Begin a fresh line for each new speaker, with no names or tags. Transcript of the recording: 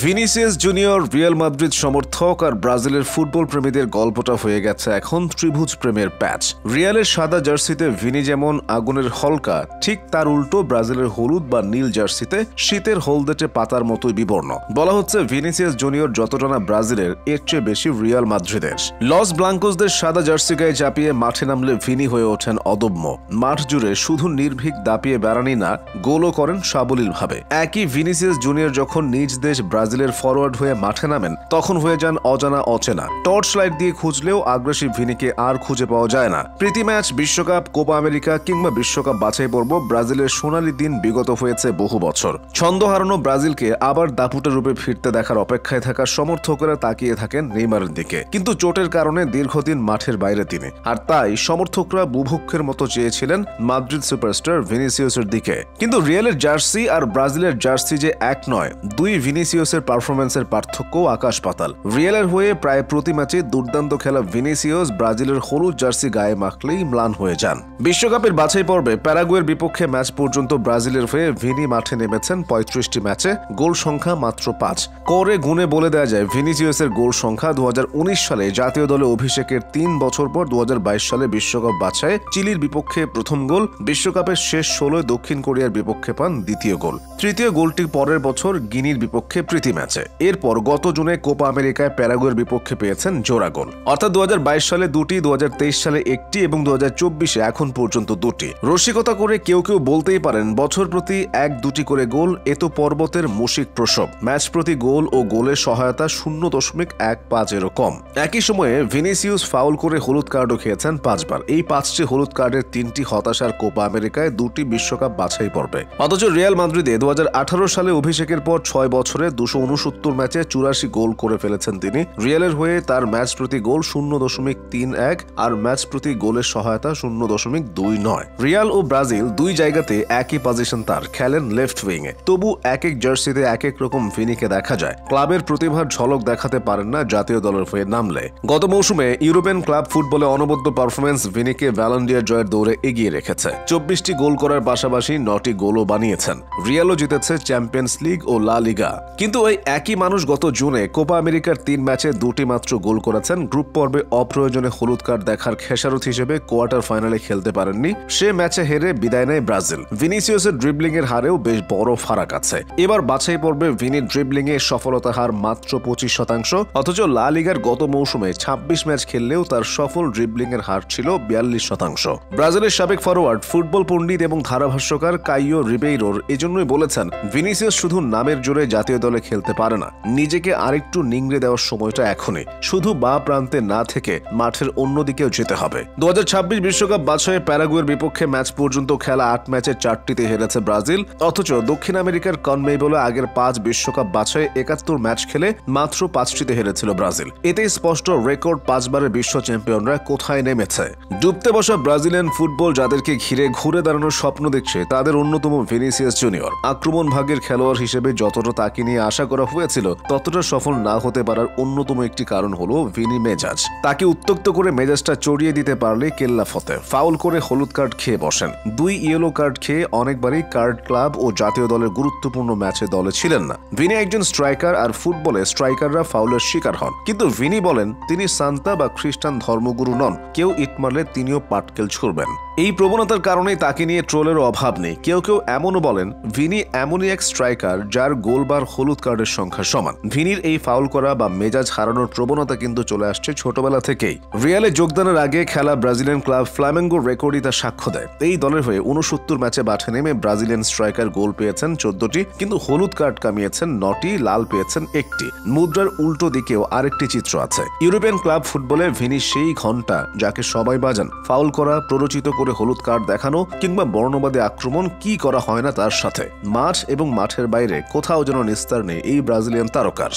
Vinicius junior Real Madrid সমর্থক আর ব্রাজিলের football প্রেমীদের গল্পটা হয়ে গেছে এখন ত্রিভুজ প্রেমের প্যাচ। রিয়ালের সাদা জার্সিতে ভিনি যেমন আগুনের হলকা, ঠিক তার উল্টো ব্রাজিলের হলুদ বা নীল জার্সিতে শীতের হলদেটে পাতার মতোই বিবর্ণ। বলা হচ্ছে ভিনিসিয়াস জুনিয়র যতটা না ব্রাজিলের, এর চেয়ে বেশি রিয়াল মাদ্রিদের। লস ব্লাঙ্কোসদের সাদা জার্সি গায়ে চাপিয়ে মাঠে নামলে ভিনি হয়ে ওঠেন অদম্য। মাঠ জুড়ে শুধু নির্ভীক দাপিয়ে বেড়ানি না, গোলও করেন সাবলীলভাবে। একই ভিনিসিয়াস জুনিয়র যখন নিজ দেশ ব্রাজিলের ফরওয়ার্ড হয়ে মাঠে নামেন, তখন হয়ে যান অজানা অচেনা। টর্চ লাইট দিয়ে খুঁজলেও আগ্রাসী ভিনিকে আর খুঁজে পাওয়া যায় না। প্রীতি ম্যাচ, বিশ্বকাপ, কোপা আমেরিকা কিংবা বিশ্বকাপ বাছাই পর্ব, ব্রাজিলের সোনালী দিন বিগত হয়েছে বহু বছর। ছন্দ হারানো ব্রাজিলকে আবার দাপুটে রূপে ফিরতে দেখার অপেক্ষায় থাকা সমর্থকেরা তাকিয়ে থাকেন নেইমারের দিকে। কিন্তু চোটের কারণে দীর্ঘদিন মাঠের বাইরে তিনি, আর তাই সমর্থকরা বুভুক্ষের মতো চেয়েছিলেন মাদ্রিদ সুপারস্টার ভিনিসিয়াসের দিকে। কিন্তু রিয়ালের জার্সি আর ব্রাজিলের জার্সি যে এক নয়, দুই ভিনিসিয়াসের পারফরম্যান্সের পার্থক্য আকাশ পাতাল। রিয়ালের হয়ে প্রায় প্রতি ম্যাচে দুর্দান্ত খেলা ভিনিসিয়াস ব্রাজিলের হলুদ জার্সি গায়ে মাখলেই ম্লান হয়ে যান। বিশ্বকাপের বাছাই পর্বে প্যারাগুয়ের বিপক্ষে ম্যাচ পর্যন্ত ব্রাজিলের হয়ে ভিনি মাঠে নেমেছেন ৩৫টি ম্যাচে, গোল সংখ্যা মাত্র ৫। করে গুণে বলে দেওয়া যায় ভিনিসিয়াসের গোল সংখ্যা ২০১৯ সালে জাতীয় দলে অভিষেকের ৩ বছর পর ২০২২ সালে বিশ্বকাপ বাছাই চিলির বিপক্ষে প্রথম গোল, বিশ্বকাপের শেষ ১৬ দক্ষিণ কোরিয়ার বিপক্ষে পান দ্বিতীয় গোল। তৃতীয় গোলটি পরের বছর গিনির বিপক্ষে প্রীতি ম্যাচে। এরপর গত জুনে কোপা আমেরিকায় প্যারাগুয়ের বিপক্ষে পেয়েছেন জোড়া গোল। অর্থাৎ ২০২২ সালে দুটি, ২০২৩ সালে একটি এবং ২০২৪-এ এখন পর্যন্ত দুটি। রসিকতা করে কেউ কেউ বলতেই পারেন বছর প্রতি ১-২টি করে গোল এ তো পর্বতের মুশিক প্রসব। ম্যাচ প্রতি গোল ও গোলের সহায়তা ০.১৫ কম। একই সময়ে ভিনিসিয়াস ফাউল করে হলুদ কার্ডও খেয়েছেন ৫ বার। এই ৫টি হলুদ কার্ডের ৩টি হতাশার কোপা আমেরিকায়, ২টি বিশ্বকাপ বাছাই পর্বে। অথচ রিয়াল মাদ্রিদে ২০১৮ সালে অভিষেকের পর ৬ বছরে ২৬৯ ম্যাচে ৮৪ গোল করে ফেলেছেন তিনি। রিয়ালের হয়ে তার ম্যাচ প্রতি গোল ০.৩১ আর ম্যাচ প্রতি গোলের সহায়তা ০.২৯। রিয়াল ও ব্রাজিল দুই জায়গাতে একই পজিশন তার, খেলেন লেফট উইংয়ে। তবু এক এক জার্সিতে এক এক রকম ভিনিকে দেখা যায়। ক্লাবের প্রতিভার ঝলক দেখাতে পারেন না জাতীয় দলের হয়ে নামলে। গত মৌসুমে ইউরোপিয়ান ক্লাব ফুটবলে অনবদ্য পারফরমেন্স ভিনিকে ব্যালন ডি'অর জয়ের দৌড়ে এগিয়ে রেখেছে। ২৪টি গোল করার পাশাপাশি ৯টি গোলও বানিয়েছেন। রিয়ালও জিতেছে চ্যাম্পিয়ন্স লিগ ও লা লিগা। কিন্তু ওই একই মানুষ গত জুনে কোপা আমেরিকার ৩ ম্যাচে ২টি মাত্র গোল করেছেন। গ্রুপ পর্বে অপ্রয়োজনে হলুদ কার্ড দেখার খেসারত হিসেবে কোয়ার্টার ফাইনালে খেলতে পারেননি। সে ম্যাচে হেরে বিদায় নেয় ব্রাজিল। ভিনিসিয়াসের ড্রিবলিং এর হারেও বেশ বড় ফারাক আছে। এবার বাছাই পর্বে ভিনির ড্রিবলিং এ সফলতা হার মাত্র ২৫%, অথচ লা লিগার গত মৌসুমে ২৬ ম্যাচ খেললেও তার সফল ড্রিবলিং এর হার ছিল ৪২%। ব্রাজিলের সাবেক ফরওয়ার্ড, ফুটবল পণ্ডিত এবং ধারাভাষ্যকার কাইও রিবেইরোর এজন্যই বলেছেন ভিনিসিয়াস শুধু নামের জোরে জাতীয় দলে খেলতে পারে না, নিজেকে আরেকটু নিংড়ে দেওয়ার সময়টা এখনই। শুধু বা প্রান্তে না থেকে মাঠের অন্যদিকেও যেতে হবে। ২০২৬ বিশ্বকাপ বাছাইয়ে প্যারাগুয়ের বিপক্ষে ম্যাচ পর্যন্ত খেলা ৮ ম্যাচে ৪টিতে হেরেছে ব্রাজিল। অথচ দক্ষিণ আমেরিকার কনমেইবলে আগের ৫ বিশ্বকাপ বাছাইয়ে ৭১ ম্যাচ খেলে মাত্র ৫টিতে হেরেছিল ব্রাজিল। এতেই স্পষ্ট রেকর্ড ৫ বারের বিশ্ব চ্যাম্পিয়নরা কোথায় নেমেছে। ডুবতে বসা ব্রাজিলিয়ান ফুটবল যাদেরকে ঘিরে ঘুরে দাঁড়ানোর স্বপ্ন দেখছে, তাদের অন্যতম ভিনিসিয়াস জুনিয়র। আক্রমণ ভাগের খেলোয়াড় হিসেবে যতটা তাকে নিয়ে আশা করা হয়েছিল, ততটা সফল না হতে পারার অন্যতম একটি কারণ হলো ভিনি মেজাজ। তাকে উত্তক্ত করে মেজাজটা চড়িয়ে দিতে পারলে কেল্লা ফতে। ফাউল করে হলুদ কার্ড খেয়ে বসেন। ২ ইয়েলো কার্ড খেয়ে অনেকবারই কার্ড ক্লাব ও জাতীয় দলের গুরুত্বপূর্ণ ম্যাচে দলে ছিলেন না। ভিনি একজন স্ট্রাইকার, আর ফুটবলে স্ট্রাইকাররা ফাউলের শিকার হন। কিন্তু ভিনি বলেন তিনি সান্তা বা খ্রিস্টান ধর্মগুরু নন, কেউ ইট মারলে তিনিও পাটকেল ছুড়বেন। এই প্রবণতার কারণেই তাকে নিয়ে ট্রোলেরও অভাব নেই। কেউ কেউ এমনও বলেন ভিনি এমনই এক স্ট্রাইকার যার গোলবার হলুদ কার্ডের সংখ্যা সমান। ভিনির এই ফাউল করা বা মেজাজ হারানোর প্রবণতা কিন্তু চলে আসছে ছোটবেলা থেকেই। রিয়ালে যোগদানের আগে খেলা ব্রাজিলিয়ান ক্লাব ফ্লামেঙ্গোর রেকর্ডই তা সাক্ষ্য দেয়। এই দলের হয়ে ৬৯ ম্যাচে মাঠে নেমে ব্রাজিলিয়ান স্ট্রাইকার গোল পেয়েছেন ১৪টি, কিন্তু হলুদ কার্ড কামিয়েছেন ৯টি, লাল পেয়েছেন ১টি। মুদ্রার উল্টো দিকেও আরেকটি চিত্র আছে। ইউরোপিয়ান ক্লাব ফুটবলে ভিনি সেই ঘন্টা যাকে সবাই বাজান। ফাউল করা, প্ররোচিত করে হলুদ কার্ড দেখানো কিংবা বর্ণবাদী আক্রমণ, কি করা হয় না তার সাথে। মাঠ এবং মাঠের বাইরে কোথাও যেন নিস্তার নেই এই ব্রাজিলিয়ান তারকার।